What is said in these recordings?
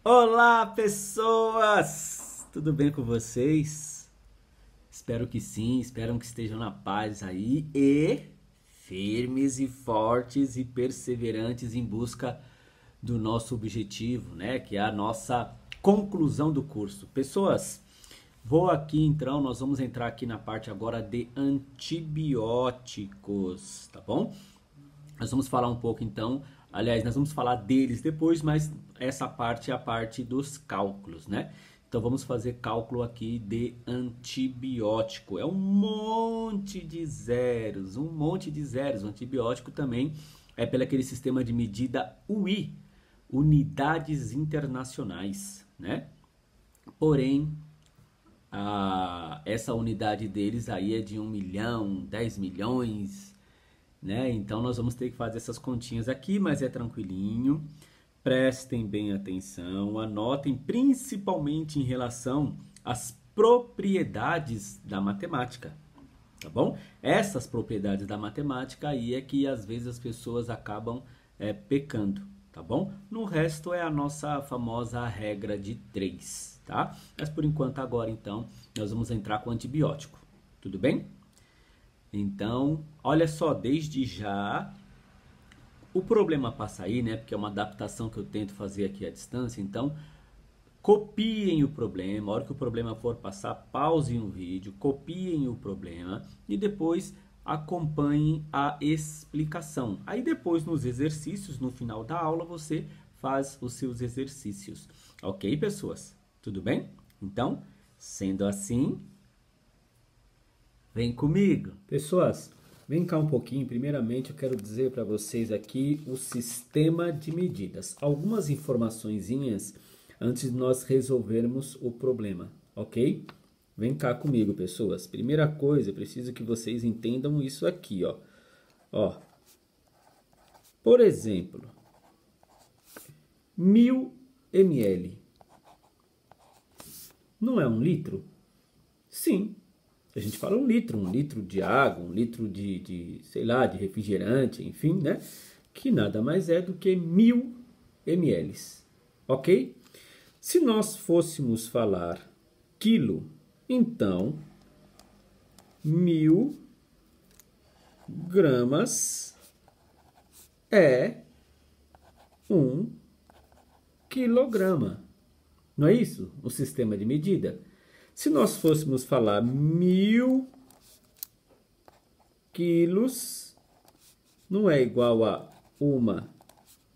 Olá, pessoas! Tudo bem com vocês? Espero que sim, espero que estejam na paz aí e firmes e fortes e perseverantes em busca do nosso objetivo, né? Que é a nossa conclusão do curso. Pessoas, vou aqui então, nós vamos entrar aqui na parte agora de antibióticos, tá bom? Nós vamos falar um pouco então, aliás, nós vamos falar deles depois, mas essa parte é a parte dos cálculos, né? Então vamos fazer cálculo aqui de antibiótico. É um monte de zeros, um monte de zeros. O antibiótico também é pelo aquele sistema de medida UI, unidades internacionais, né? Porém, essa unidade deles aí é de 1 milhão, 10 milhões, né? Então nós vamos ter que fazer essas continhas aqui, mas é tranquilinho. Prestem bem atenção, anotem principalmente em relação às propriedades da matemática, tá bom? Essas propriedades da matemática aí é que às vezes as pessoas acabam pecando, tá bom? No resto é a nossa famosa regra de 3, tá? Mas por enquanto agora então nós vamos entrar com antibiótico, tudo bem? Então, olha só, desde já, o problema passa aí, né? Porque é uma adaptação que eu tento fazer aqui à distância. Então, copiem o problema. A hora que o problema for passar, pausem o vídeo, copiem o problema e depois acompanhem a explicação. Aí depois, nos exercícios, no final da aula, você faz os seus exercícios. Ok, pessoas? Tudo bem? Então, sendo assim, vem comigo. Pessoas, vem cá um pouquinho. Primeiramente, eu quero dizer para vocês aqui o sistema de medidas. Algumas informaçõezinhas antes de nós resolvermos o problema, ok? Vem cá comigo, pessoas. Primeira coisa, eu preciso que vocês entendam isso aqui, ó. Ó, por exemplo, 1000 ml. Não é 1 litro? Sim. A gente fala 1 litro de água, 1 litro sei lá, de refrigerante, enfim, né? Que nada mais é do que 1000 ml, ok? Se nós fôssemos falar quilo, então 1000 gramas é 1 quilograma. Não é isso? O sistema de medida. Se nós fôssemos falar 1000 quilos, não é igual a 1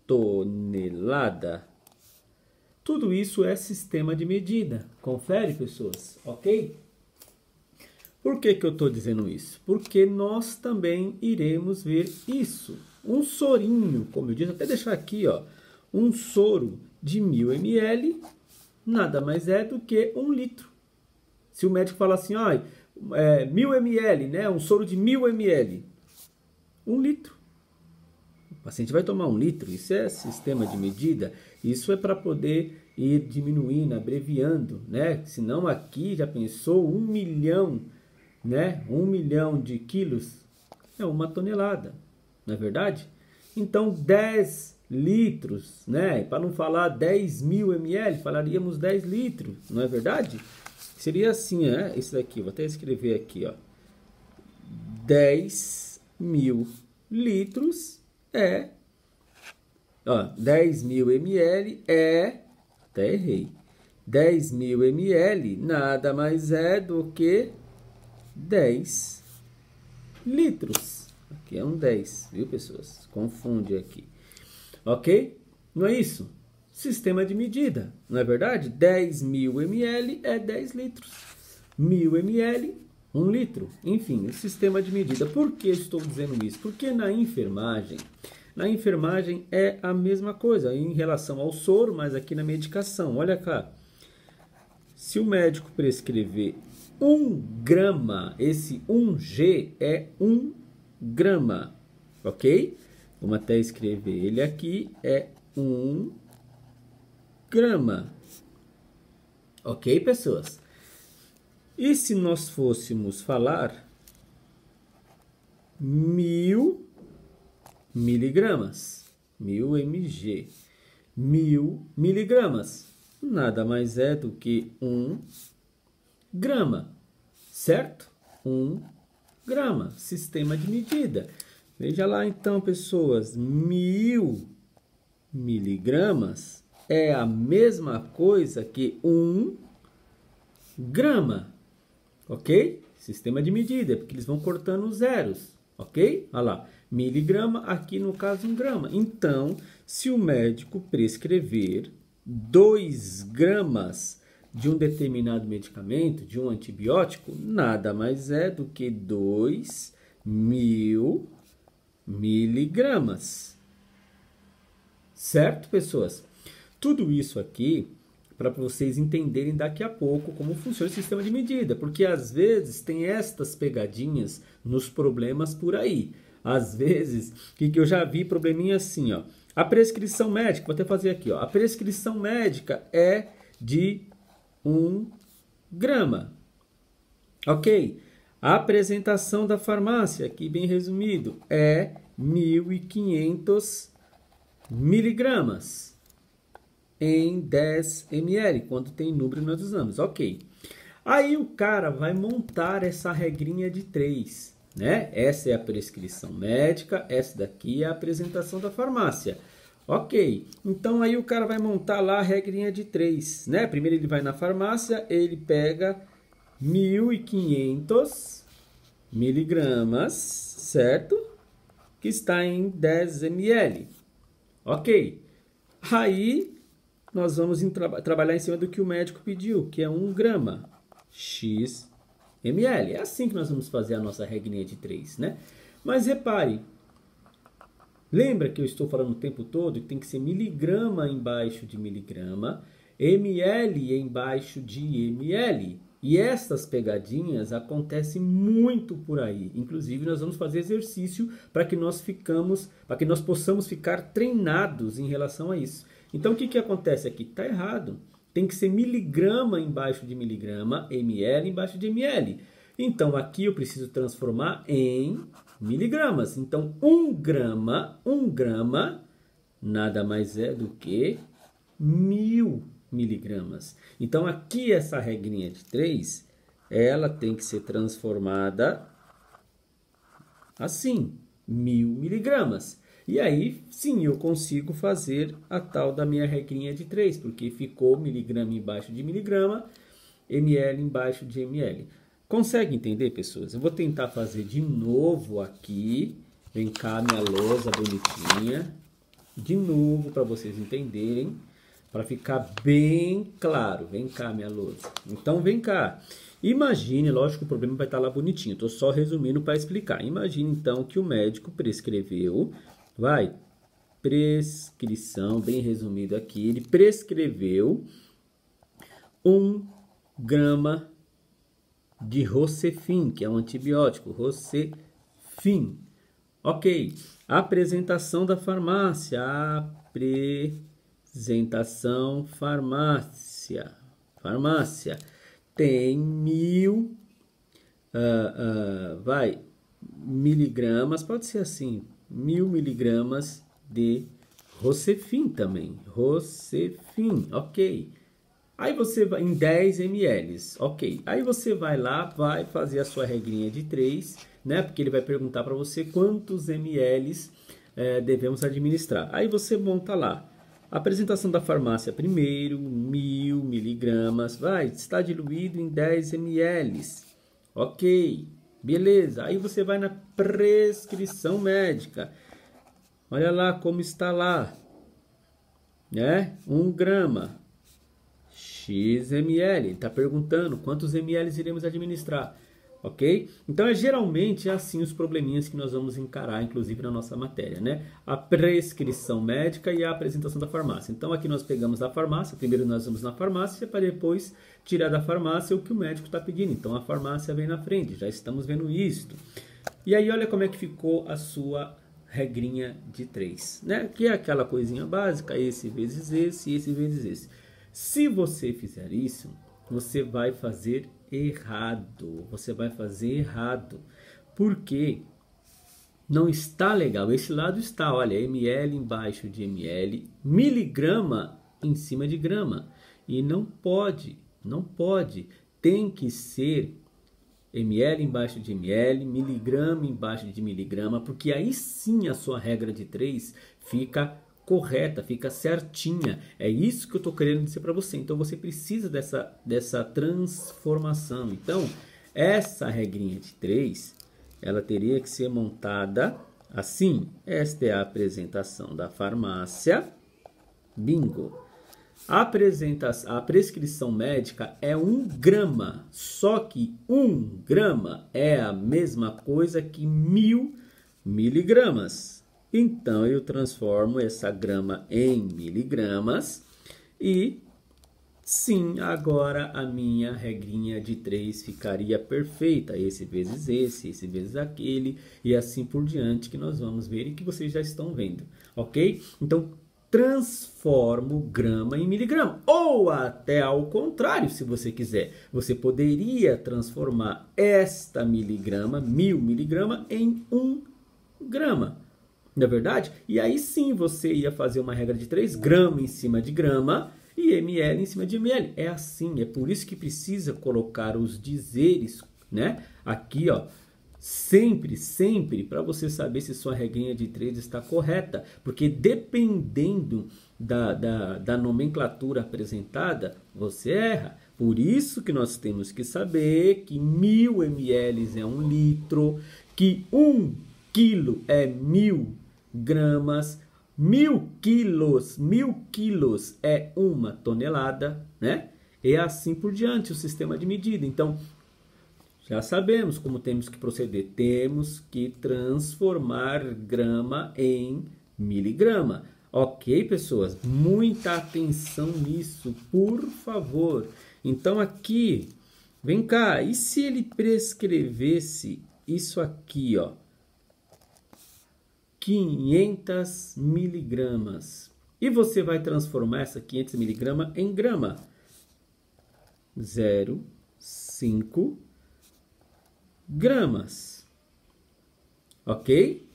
tonelada? Tudo isso é sistema de medida. Confere, pessoas, ok? Por que eu estou dizendo isso? Porque nós também iremos ver isso. Um sorinho, como eu disse, até deixar aqui, ó, um soro de 1000 ml nada mais é do que 1 litro. Se o médico fala assim, ó, 1000 ml, né? Um soro de 1000 ml. 1 litro. O paciente vai tomar 1 litro. Isso é sistema de medida. Isso é para poder ir diminuindo, abreviando, né? Senão aqui já pensou 1 milhão, né? 1 milhão de quilos é 1 tonelada. Não é verdade? Então 10 litros, né? Para não falar 10.000 ml, falaríamos 10 litros. Não é verdade? Seria assim, né? Esse daqui, vou até escrever aqui, ó. 10.000 litros é... Ó, 10.000 ml é... Até errei. 10.000 ml nada mais é do que 10 litros. Aqui é um 10, viu, pessoas? Confunde aqui. Ok? Não é isso? Sistema de medida, não é verdade? 10.000 ml é 10 litros. 1000 ml, 1 litro. Enfim, o sistema de medida. Por que estou dizendo isso? Porque na enfermagem é a mesma coisa em relação ao soro, mas aqui na medicação. Olha cá. Se o médico prescrever 1 grama, esse 1G é 1 grama, ok? Vamos até escrever ele aqui, é 1 grama. Ok, pessoas? E se nós fôssemos falar 1000 miligramas, 1000 mg, 1000 miligramas, nada mais é do que 1 grama, certo? 1 grama, sistema de medida. Veja lá então, pessoas, 1000 miligramas é a mesma coisa que 1 grama, ok? Sistema de medida, porque eles vão cortando os zeros, ok? Olha lá, miligrama, aqui no caso 1 grama. Então, se o médico prescrever 2 gramas de um determinado medicamento, de um antibiótico, nada mais é do que 2000 miligramas. Certo, pessoas? Tudo isso aqui para vocês entenderem daqui a pouco como funciona o sistema de medida, porque às vezes tem estas pegadinhas nos problemas por aí. Às vezes, que eu já vi probleminha assim, ó. A prescrição médica, vou até fazer aqui, ó. A prescrição médica é de 1 grama. Ok? A apresentação da farmácia, aqui bem resumido, é 1500 miligramas em 10 ml, quando tem número nós usamos, ok. Aí o cara vai montar essa regrinha de 3, né? Essa é a prescrição médica, essa daqui é a apresentação da farmácia. Ok, então aí o cara vai montar lá a regrinha de 3, né? Primeiro ele vai na farmácia, ele pega 1500 miligramas, certo? Que está em 10 ml. Ok, aí nós vamos trabalhar em cima do que o médico pediu, que é 1 grama, x ml. É assim que nós vamos fazer a nossa regrinha de 3, né? Mas repare, lembra que eu estou falando o tempo todo que tem que ser miligrama embaixo de miligrama, ml embaixo de ml. E essas pegadinhas acontecem muito por aí. Inclusive, nós vamos fazer exercício para que nós possamos ficar treinados em relação a isso. Então, o que acontece aqui? Está errado. Tem que ser miligrama embaixo de miligrama, ml embaixo de ml. Então, aqui eu preciso transformar em miligramas. Então, 1 grama, nada mais é do que 1000 miligramas. Então, aqui essa regrinha de 3, ela tem que ser transformada assim, 1000 miligramas. E aí, sim, eu consigo fazer a tal da minha regrinha de 3, porque ficou miligrama embaixo de miligrama, ml embaixo de ml. Consegue entender, pessoas? Eu vou tentar fazer de novo aqui. Vem cá, minha lousa bonitinha. De novo, para vocês entenderem, para ficar bem claro. Vem cá, minha lousa. Então, vem cá. Imagine, lógico que o problema vai estar lá bonitinho. Estou só resumindo para explicar. Imagine, então, que o médico prescreveu... prescrição, bem resumido aqui, ele prescreveu 1 grama de Rocefin, que é um antibiótico, Rocefin. Ok, apresentação da farmácia, farmácia, tem 1000, miligramas, pode ser assim, 1000 miligramas de Rocefin também. Rocefin, ok. Aí você vai em 10 ml, ok. Aí você vai lá, vai fazer a sua regrinha de 3, né? Porque ele vai perguntar para você quantos ml devemos administrar. Aí você monta lá. Apresentação da farmácia primeiro, 1000 miligramas, está diluído em 10 ml. Ok. Beleza, aí você vai na prescrição médica. Olha lá como está lá, né? 1 grama, x ml. Está perguntando quantos ml iremos administrar, ok? Então, geralmente é assim os probleminhas que nós vamos encarar, inclusive na nossa matéria, né? A prescrição médica e a apresentação da farmácia. Então, aqui nós pegamos a farmácia. Primeiro nós vamos na farmácia para depois tirar da farmácia o que o médico está pedindo. Então, a farmácia vem na frente. Já estamos vendo isto. E aí, olha como é que ficou a sua regrinha de 3, né? Que é aquela coisinha básica, esse vezes esse vezes esse. Se você fizer isso, você vai fazer errado. Você vai fazer errado. Porque não está legal. Esse lado está, olha, ml embaixo de ml, miligrama em cima de grama. E não pode, não pode. Tem que ser ml embaixo de ml, miligrama embaixo de miligrama, porque aí sim a sua regra de 3 fica correta, fica certinha. É isso que eu estou querendo dizer para você. Então você precisa dessa transformação. Então, essa regrinha de 3, ela teria que ser montada assim. Esta é a apresentação da farmácia. Bingo! A prescrição médica é 1 grama, só que 1 grama é a mesma coisa que 1000 miligramas. Então, eu transformo essa grama em miligramas e, sim, agora a minha regrinha de 3 ficaria perfeita. Esse vezes aquele e assim por diante, que nós vamos ver e que vocês já estão vendo, ok? Então, transformo grama em miligrama, ou até ao contrário, se você quiser. Você poderia transformar esta miligrama, 1000 miligrama, em 1 grama. Não é verdade? E aí sim você ia fazer uma regra de 3, grama em cima de grama e ml em cima de ml. É assim, é por isso que precisa colocar os dizeres, né? Aqui, ó. Sempre, sempre, para você saber se sua regrinha de 3 está correta. Porque dependendo da nomenclatura apresentada, você erra. Por isso que nós temos que saber que 1000 ml é 1 litro, que 1 quilo é 1000 gramas, 1000 quilos é 1 tonelada, né? E assim por diante o sistema de medida. Então, já sabemos como temos que proceder. Temos que transformar grama em miligrama. Ok, pessoas? Muita atenção nisso, por favor. Então aqui, vem cá. E se ele prescrevesse isso aqui, ó? 500 miligramas. E você vai transformar essa 500 miligrama em grama. 0,5 gramas, ok?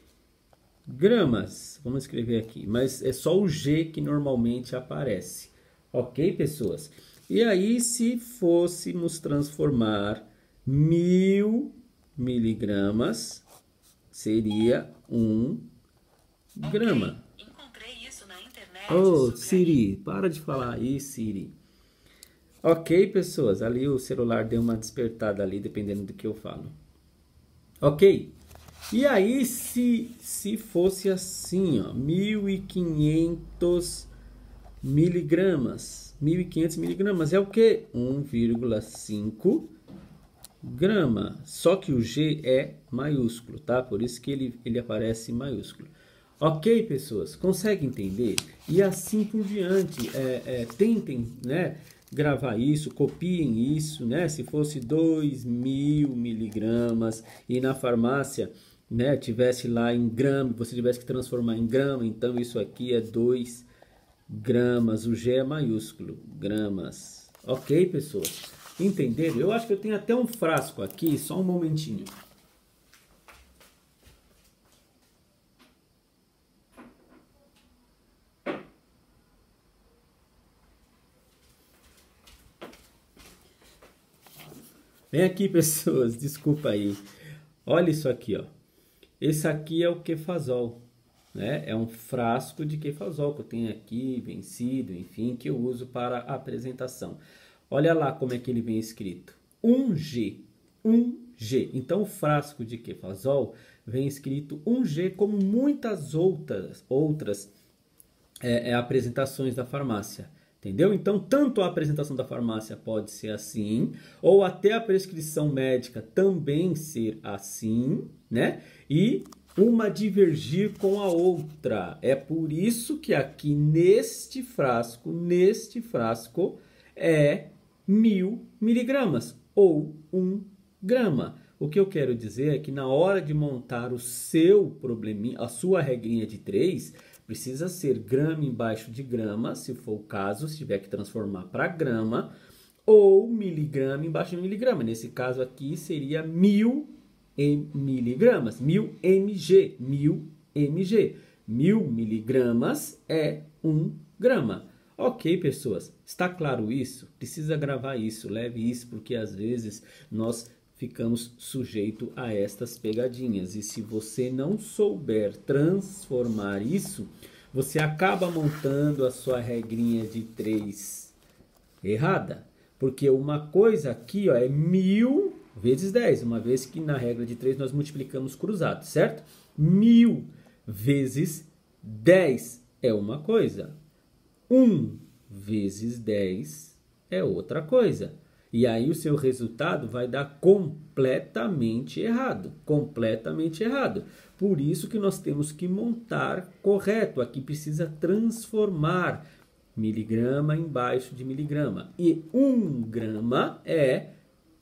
Gramas, vamos escrever aqui, mas é só o G que normalmente aparece, ok, pessoas? E aí, se fôssemos transformar 1000 miligramas, seria 1 grama. Encontrei isso na internet. Oh, Siri, para de falar aí, Siri. Ok, pessoas, ali o celular deu uma despertada ali, dependendo do que eu falo. Ok? E aí, se fosse assim, ó, 1.500 miligramas. 1.500 miligramas é o quê? 1,5 grama. Só que o G é maiúsculo, tá? Por isso que ele aparece maiúsculo. Ok, pessoas? Consegue entender? E assim por diante. Tentem, né? Gravar isso, copiem isso, né? Se fosse 2.000 miligramas e na farmácia, né, tivesse lá em grama, você tivesse que transformar em grama, então isso aqui é 2 gramas, o G é maiúsculo, gramas. Ok, pessoas? Entenderam? Eu acho que eu tenho até um frasco aqui, só um momentinho. Vem aqui, pessoas, desculpa aí. Olha isso aqui, ó. Esse aqui é o quefazol, né? É um frasco de quefazol que eu tenho aqui, vencido, enfim, que eu uso para a apresentação. Olha lá como é que ele vem escrito. 1G, 1G. Então, o frasco de quefazol vem escrito 1G, como muitas outras apresentações da farmácia. Entendeu? Então, tanto a apresentação da farmácia pode ser assim, ou até a prescrição médica também ser assim, né? E uma divergir com a outra. É por isso que aqui neste frasco é 1000 miligramas ou 1 grama. O que eu quero dizer é que na hora de montar o seu probleminha, a sua regrinha de 3, precisa ser grama embaixo de grama, se for o caso, se tiver que transformar para grama, ou miligrama embaixo de miligrama. Nesse caso aqui seria 1000 miligramas, 1000 mg, 1000 mg. 1000 miligramas é 1 grama. Ok, pessoas, está claro isso? Precisa gravar isso, leve isso, porque às vezes nós ficamos sujeitos a estas pegadinhas. E se você não souber transformar isso, você acaba montando a sua regrinha de 3 errada. Porque uma coisa aqui ó, é 1000 vezes 10, uma vez que na regra de 3 nós multiplicamos cruzado, certo? 1000 vezes 10 é uma coisa. 1 vezes 10 é outra coisa. E aí o seu resultado vai dar completamente errado. Completamente errado. Por isso que nós temos que montar correto. Aqui precisa transformar miligrama embaixo de miligrama. E 1 grama é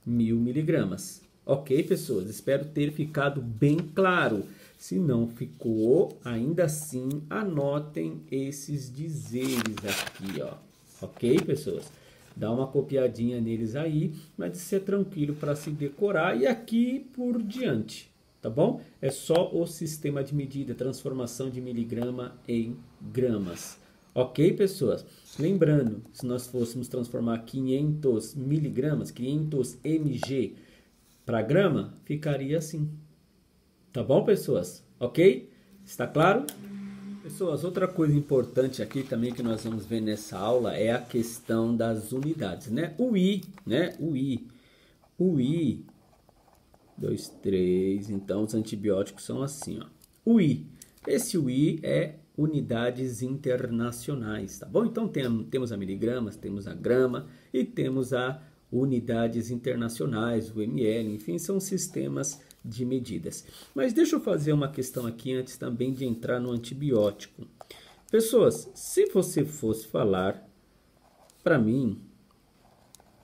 1000 miligramas. Ok, pessoas? Espero ter ficado bem claro. Se não ficou, ainda assim, anotem esses dizeres aqui, ó. Ok, pessoas? Dá uma copiadinha neles aí, mas ser tranquilo para se decorar e aqui por diante, tá bom? É só o sistema de medida, transformação de miligrama em gramas. Ok, pessoas? Lembrando, se nós fôssemos transformar 500 miligramas, 500 mg para grama, ficaria assim. Tá bom, pessoas? Ok? Está claro? Pessoas, outra coisa importante aqui também que nós vamos ver nessa aula é a questão das unidades, né? O I, né? O I, 2, 3, então os antibióticos são assim, ó. O I, esse I é unidades internacionais, tá bom? Então temos a miligramas, temos a grama e temos a unidades internacionais, o ml, enfim, são sistemas de medidas. Mas deixa eu fazer uma questão aqui antes também de entrar no antibiótico. Pessoas, se você fosse falar para mim,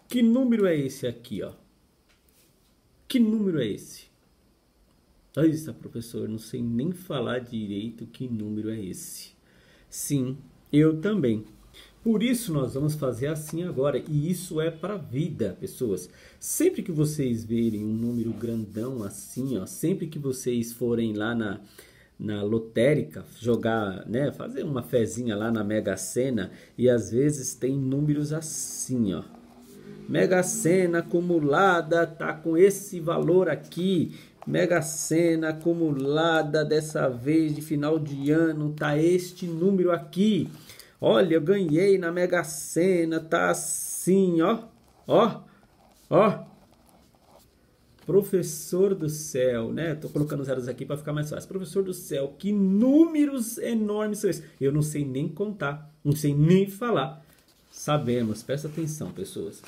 que número é esse aqui, ó? Que número é esse? Eita, professor, não sei nem falar direito que número é esse. Sim, eu também. Por isso nós vamos fazer assim agora, e isso é para a vida, pessoas. Sempre que vocês verem um número grandão assim, ó, sempre que vocês forem lá na lotérica, jogar, né, fazer uma fezinha lá na Mega Sena, e às vezes tem números assim, ó. Mega Sena acumulada tá com esse valor aqui. Mega Sena acumulada dessa vez de final de ano tá este número aqui. Olha, eu ganhei na Mega Sena, tá assim, ó, ó, ó. Professor do céu, né? Tô colocando zeros aqui para ficar mais fácil. Professor do céu, que números enormes são esses? Eu não sei nem contar, não sei nem falar. Sabemos, presta atenção, pessoas.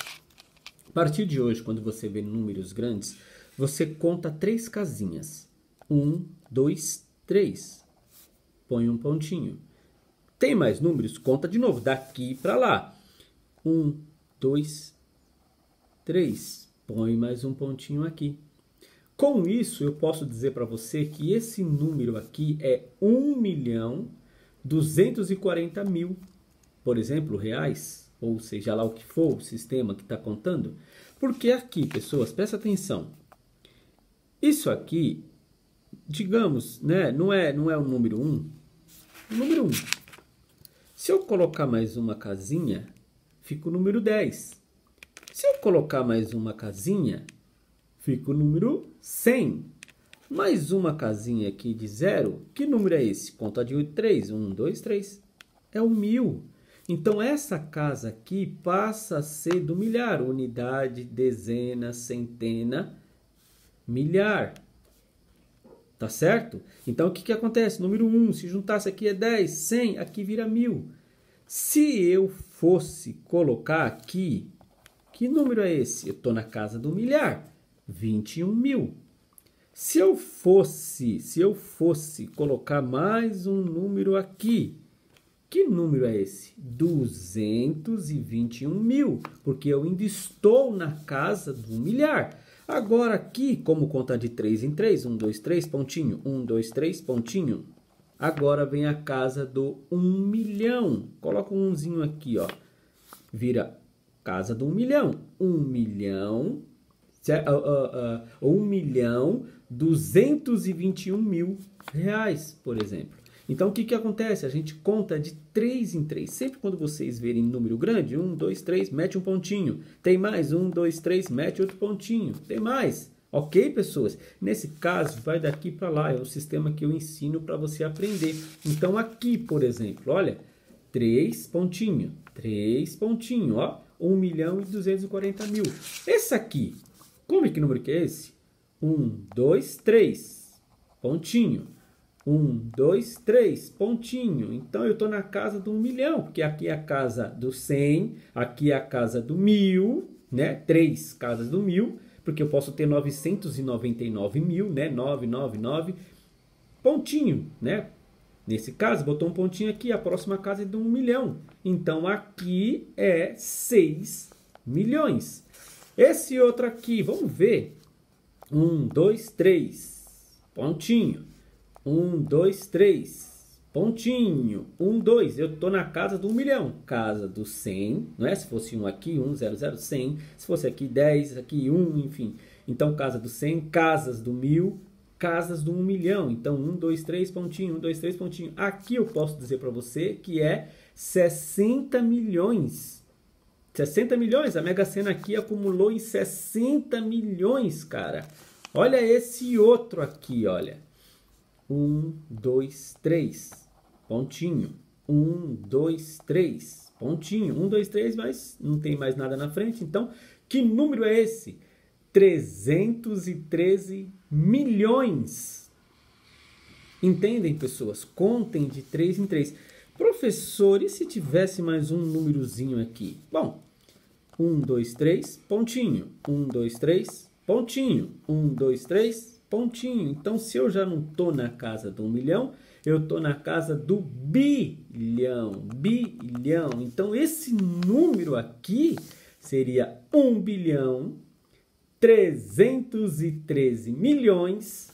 A partir de hoje, quando você vê números grandes, você conta 3 casinhas. 1, 2, 3. Põe um pontinho. Tem mais números? Conta de novo, daqui para lá. 1, 2, 3. Põe mais um pontinho aqui. Com isso, eu posso dizer para você que esse número aqui é 1.240.000, por exemplo, reais, ou seja lá o que for o sistema que está contando. Porque aqui, pessoas, presta atenção. Isso aqui, digamos, né, não é o número 1. O número 1. Se eu colocar mais uma casinha, fica o número 10. Se eu colocar mais uma casinha, fica o número 100. Mais uma casinha aqui de 0, que número é esse? Conta de 8, 3. 1, 2, 3. É o 1000. Então, essa casa aqui passa a ser do milhar. Unidade, dezena, centena, milhar. Tá certo? Então, o que acontece? Número 1, se juntasse aqui é 10, 100, aqui vira 1000. Se eu fosse colocar aqui, que número é esse? Eu estou na casa do milhar, 21.000. Se eu fosse colocar mais um número aqui, que número é esse? 221.000, porque eu ainda estou na casa do milhar. Agora aqui, como contar de 3 em 3, 1, 2, 3, pontinho, 1, 2, 3, pontinho. Agora vem a casa do 1 milhão. Coloca um umzinho aqui, ó. Vira casa do 1 milhão. 1 milhão, 1.221.000 reais, por exemplo. Então, o que acontece? A gente conta de 3 em 3. Sempre quando vocês verem número grande, 1, 2, 3, mete um pontinho. Tem mais, 1, 2, 3, mete outro pontinho. Tem mais. Ok, pessoas? Nesse caso, vai daqui para lá. É o sistema que eu ensino para você aprender. Então, aqui, por exemplo, olha, 3 pontinho. 3 pontinho, ó. 1.240.000. Esse aqui, como é que número que é esse? 1, 2, 3. Pontinho. 1, 2, 3, pontinho. Então, eu estou na casa do 1 milhão, porque aqui é a casa do 100, aqui é a casa do 1.000, né? 3 casas do 1.000, porque eu posso ter 999.000, né? 999, pontinho, né? Nesse caso, botou um pontinho aqui, a próxima casa é de 1 milhão. Então, aqui é 6 milhões. Esse outro aqui, vamos ver. 1, 2, 3, pontinho. 1, 2, 3, pontinho. 1, 2, eu estou na casa do 1 milhão. Casa do 100, não é? Se fosse um aqui, 1, 0, 0, 100. Se fosse aqui 10, aqui 1, enfim. Então, casa do 100, casas do 1.000, casas do 1 milhão. Então, 1, 2, 3, pontinho, 1, 2, 3, pontinho. Aqui eu posso dizer para você que é 60 milhões. 60 milhões, a Mega Sena aqui acumulou em 60 milhões, cara. Olha esse outro aqui, olha. 1, 2, 3, pontinho. 1, 2, 3, pontinho. 1, 2, 3, mas não tem mais nada na frente. Então, que número é esse? 313 milhões. Entendem, pessoas? Contem de 3 em 3. Professor, e se tivesse mais um númerozinho aqui? Bom, 1, 2, 3, pontinho. 1, 2, 3, pontinho. 1, 2, 3, pontinho. Então, se eu já não estou na casa do 1 milhão, eu estou na casa do bilhão. Bilhão. Então, esse número aqui seria 1 bilhão 313 milhões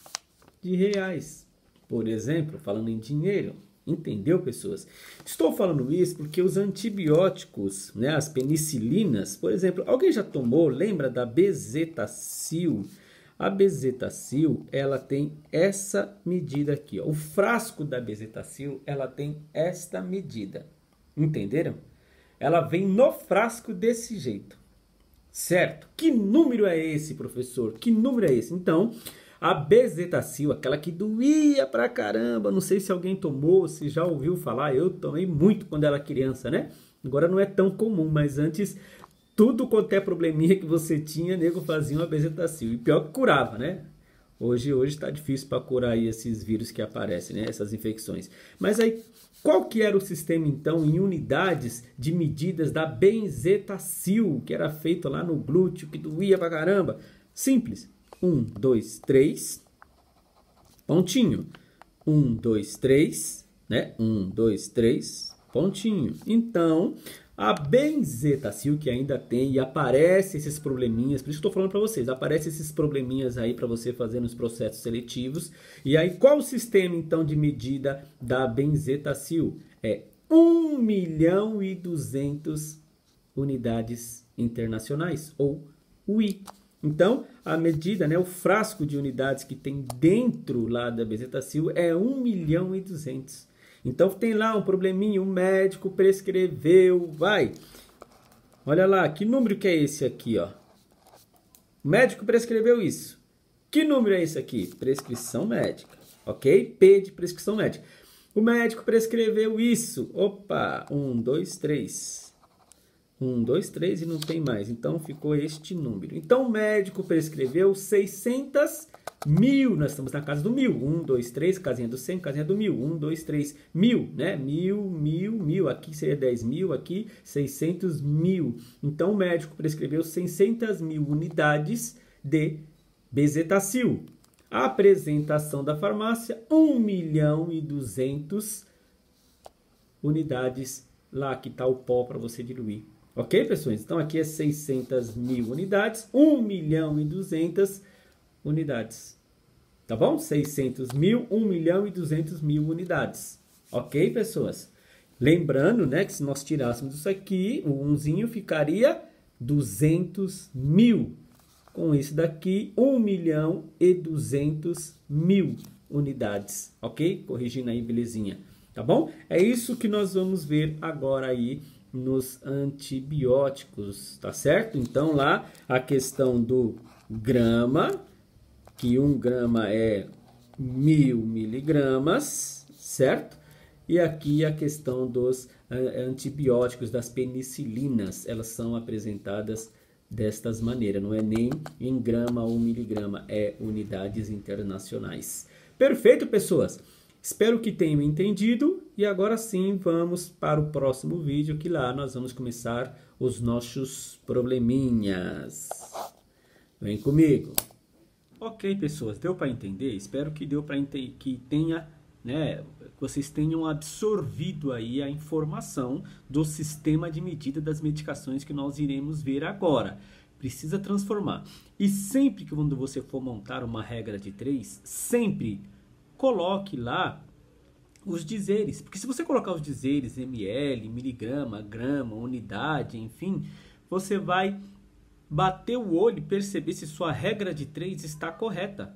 de reais. Por exemplo, falando em dinheiro. Entendeu, pessoas? Estou falando isso porque os antibióticos, né, as penicilinas, por exemplo, alguém já tomou, lembra da bezetacil? A bezetacil, ela tem essa medida aqui, ó. O frasco da bezetacil, ela tem esta medida. Entenderam? Ela vem no frasco desse jeito. Certo? Que número é esse, professor? Que número é esse? Então, a bezetacil, aquela que doía pra caramba, não sei se alguém tomou, se já ouviu falar, eu tomei muito quando era criança, né? Agora não é tão comum, mas antes, tudo quanto é probleminha que você tinha, nego fazia uma bezetacil. E pior que curava, né? Hoje tá difícil para curar aí esses vírus que aparecem, né? Essas infecções. Mas aí, qual que era o sistema, então, em unidades de medidas da benzetacil, que era feito lá no glúteo, que doía pra caramba? Simples. 1, 2, 3, pontinho. 1, 2, 3, né? 1, 2, 3, pontinho. Então, a benzetacil, que ainda tem e aparece esses probleminhas, por isso que eu estou falando para vocês, aparece esses probleminhas aí para você fazer nos processos seletivos. E aí, qual o sistema, então, de medida da benzetacil? É 1.200.000 unidades internacionais, ou UI. Então, a medida, né, o frasco de unidades que tem dentro lá da bezetacil é 1.200.000. Então, tem lá um probleminha, o médico prescreveu, vai. Olha lá, que número que é esse aqui, ó? O médico prescreveu isso. Que número é esse aqui? Prescrição médica, ok? P de prescrição médica. O médico prescreveu isso. Opa, 1, 2, 3. 1, 2, 3 e não tem mais. Então, ficou este número. Então, o médico prescreveu 600.000. Nós estamos na casa do 1.000. 1, 2, 3, casinha do 100, casinha do 1.000. 1, 2, 3, 1.000, né? 1.000. Aqui seria 10.000, aqui 600.000. Então, o médico prescreveu 600.000 unidades de bezetacil. A apresentação da farmácia, 1.200.000 unidades. Lá que está o pó para você diluir. Ok, pessoas? Então, aqui é 600.000 unidades, 1.200.000 unidades. Tá bom? 600.000, 1.200.000 unidades. Ok, pessoas? Lembrando, né, que se nós tirássemos isso aqui, o 1zinho ficaria 200.000. Com isso daqui, 1.200.000 unidades, ok? Corrigindo aí, belezinha, tá bom? É isso que nós vamos ver agora aí nos antibióticos, tá certo? Então lá a questão do grama, que 1 grama é 1000 miligramas, certo? E aqui a questão dos antibióticos, das penicilinas, elas são apresentadas destas maneiras, não é nem em grama ou miligrama, é unidades internacionais. Perfeito, pessoas? Espero que tenham entendido e agora sim vamos para o próximo vídeo, que lá nós vamos começar os nossos probleminhas. Vem comigo. Ok, pessoas, deu para entender? Espero que deu para que tenha, né, vocês tenham absorvido aí a informação do sistema de medida das medicações que nós iremos ver agora. Precisa transformar. E sempre que quando você for montar uma regra de 3, sempre coloque lá os dizeres. Porque se você colocar os dizeres, ml, miligrama, grama, unidade, enfim, você vai bater o olho e perceber se sua regra de 3 está correta.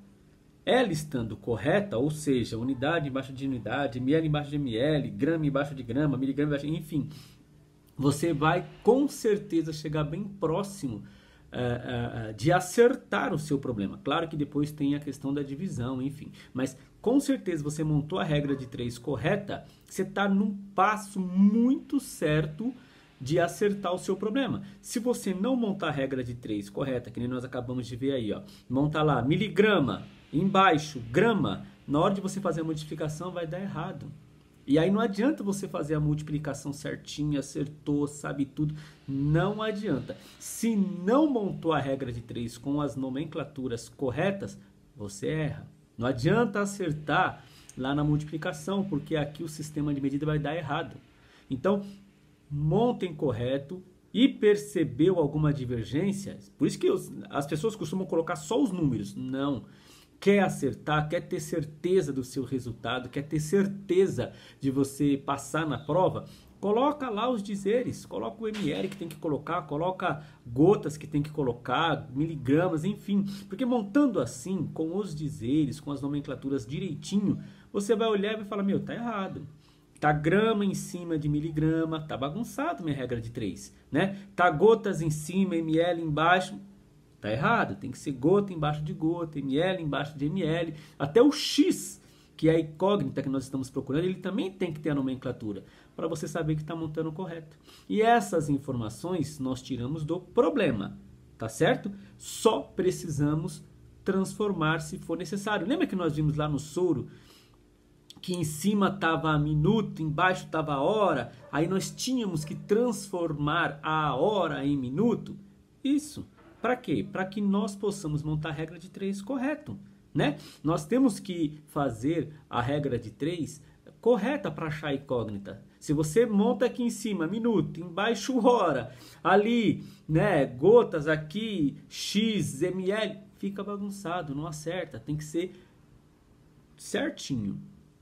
Ela estando correta, ou seja, unidade embaixo de unidade, ml embaixo de ml, grama embaixo de grama, miligrama embaixo, enfim, você vai com certeza chegar bem próximo de acertar o seu problema. Claro que depois tem a questão da divisão, enfim, mas com certeza você montou a regra de 3 correta, você está num passo muito certo de acertar o seu problema. Se você não montar a regra de 3 correta, que nem nós acabamos de ver aí, ó, monta lá miligrama, embaixo grama, na hora de você fazer a modificação vai dar errado. E aí não adianta você fazer a multiplicação certinha, acertou, sabe tudo, não adianta. Se não montou a regra de 3 com as nomenclaturas corretas, você erra. Não adianta acertar lá na multiplicação, porque aqui o sistema de medida vai dar errado. Então, montem correto e percebeu alguma divergência. Por isso que as pessoas costumam colocar só os números. Não. Quer acertar, quer ter certeza do seu resultado, quer ter certeza de você passar na prova, coloca lá os dizeres, coloca o ml que tem que colocar, coloca gotas que tem que colocar, miligramas, enfim. Porque montando assim, com os dizeres, com as nomenclaturas direitinho, você vai olhar e vai falar, meu, tá errado. Tá grama em cima de miligrama, tá bagunçado minha regra de 3, né? Tá gotas em cima, ml embaixo, tá errado. Tem que ser gota embaixo de gota, ml embaixo de ml. Até o X, que é a incógnita que nós estamos procurando, ele também tem que ter a nomenclatura, para você saber que está montando correto. E essas informações nós tiramos do problema, tá certo? Só precisamos transformar se for necessário. Lembra que nós vimos lá no soro que em cima estava minuto, embaixo estava a hora, aí nós tínhamos que transformar a hora em minuto? Isso. Para quê? Para que nós possamos montar a regra de 3 correto, né? Nós temos que fazer a regra de 3 correta para achar a incógnita. Se você monta aqui em cima minuto, embaixo hora, ali, né, gotas aqui, x, ml, fica bagunçado, não acerta, tem que ser certinho.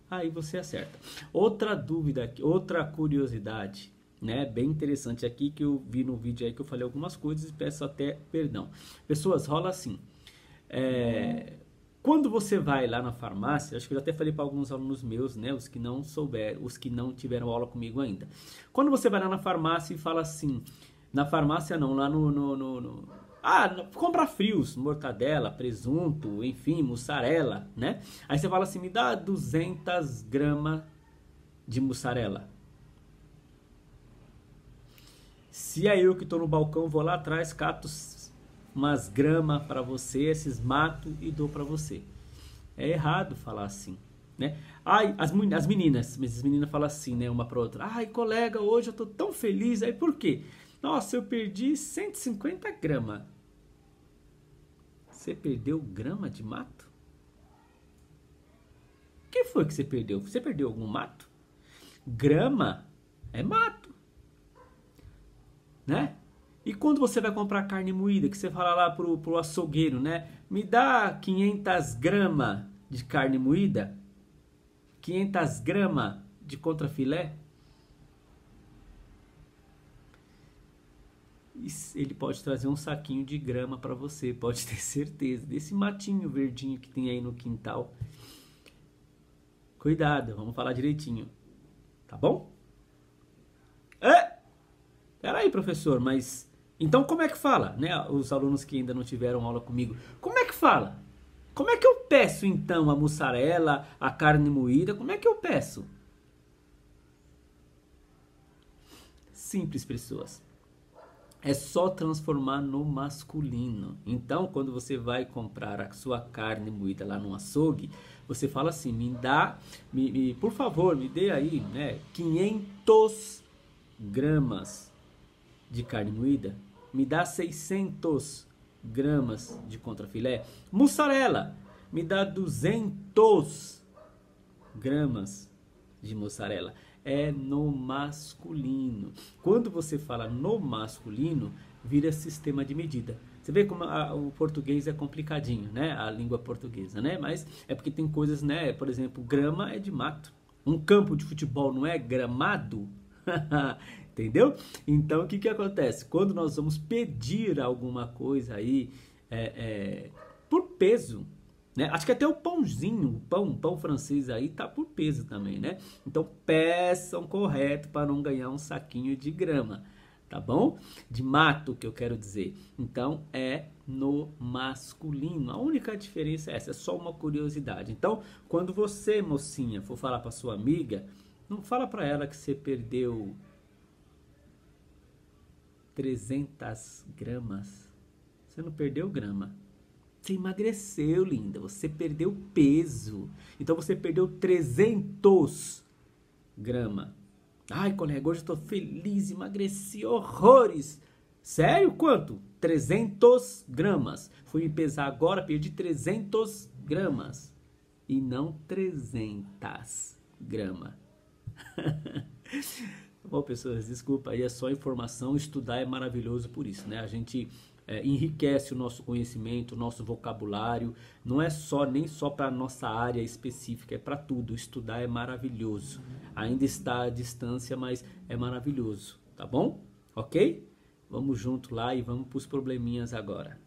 Aí você acerta. Outra dúvida aqui, outra curiosidade, né, bem interessante aqui que eu vi no vídeo aí que eu falei algumas coisas e peço até perdão. Pessoas, rola assim. Quando você vai lá na farmácia, acho que eu já até falei para alguns alunos meus, né, os que não souberam, os que não tiveram aula comigo ainda. Quando você vai lá na farmácia e fala assim, na farmácia não, lá compra frios, mortadela, presunto, enfim, mussarela, né? Aí você fala assim, me dá 200 gramas de mussarela. Se é eu que estou no balcão, vou lá atrás, cato umas gramas para você, esses mato e dou para você. É errado falar assim, né? Ai, as meninas falam assim, né, uma para outra. Ai, colega, hoje eu tô tão feliz. Aí por quê? Nossa, eu perdi 150 gramas. Você perdeu grama de mato? O que foi que você perdeu? Você perdeu algum mato? Grama é mato, né? E quando você vai comprar carne moída, que você fala lá pro açougueiro, né? Me dá 500 gramas de carne moída, 500 gramas de contrafilé. Ele pode trazer um saquinho de grama para você, pode ter certeza, desse matinho verdinho que tem aí no quintal. Cuidado, vamos falar direitinho. Tá bom? Peraí, professor, mas... Então como é que fala, né? Os alunos que ainda não tiveram aula comigo. Como é que fala? Como é que eu peço, então, a mussarela, a carne moída? Como é que eu peço? Simples, pessoas. É só transformar no masculino. Então, quando você vai comprar a sua carne moída lá no açougue, você fala assim, por favor, me dê aí, né, 500 gramas de carne moída. Me dá 600 gramas de contrafilé. Mussarela, me dá 200 gramas de mussarela. É no masculino. Quando você fala no masculino, vira sistema de medida. Você vê como o português é complicadinho, né? A língua portuguesa, né? Mas é porque tem coisas, né? Por exemplo, grama é de mato. Um campo de futebol não é gramado? Entendeu? Então, o que que acontece? Quando nós vamos pedir alguma coisa aí, por peso, né? Acho que até o pãozinho, o pão francês aí tá por peso também, né? Então, peçam correto para não ganhar um saquinho de grama, tá bom? De mato, que eu quero dizer. Então, é no masculino. A única diferença é essa, é só uma curiosidade. Então, quando você, mocinha, for falar para sua amiga, não fala para ela que você perdeu 300 gramas. Você não perdeu grama. Você emagreceu, linda. Você perdeu peso. Então você perdeu 300 gramas. Ai, colega, hoje eu tô feliz, emagreci horrores. Sério? Quanto? 300 gramas. Fui me pesar agora, perdi 300 gramas. E não 300 gramas. Bom, pessoas, desculpa aí, é só informação. Estudar é maravilhoso por isso, né? A gente enriquece o nosso conhecimento, o nosso vocabulário. Não é só, nem só para nossa área específica, é para tudo. Estudar é maravilhoso. Ainda está à distância, mas é maravilhoso, tá bom? Ok? Vamos junto lá e vamos para os probleminhas agora.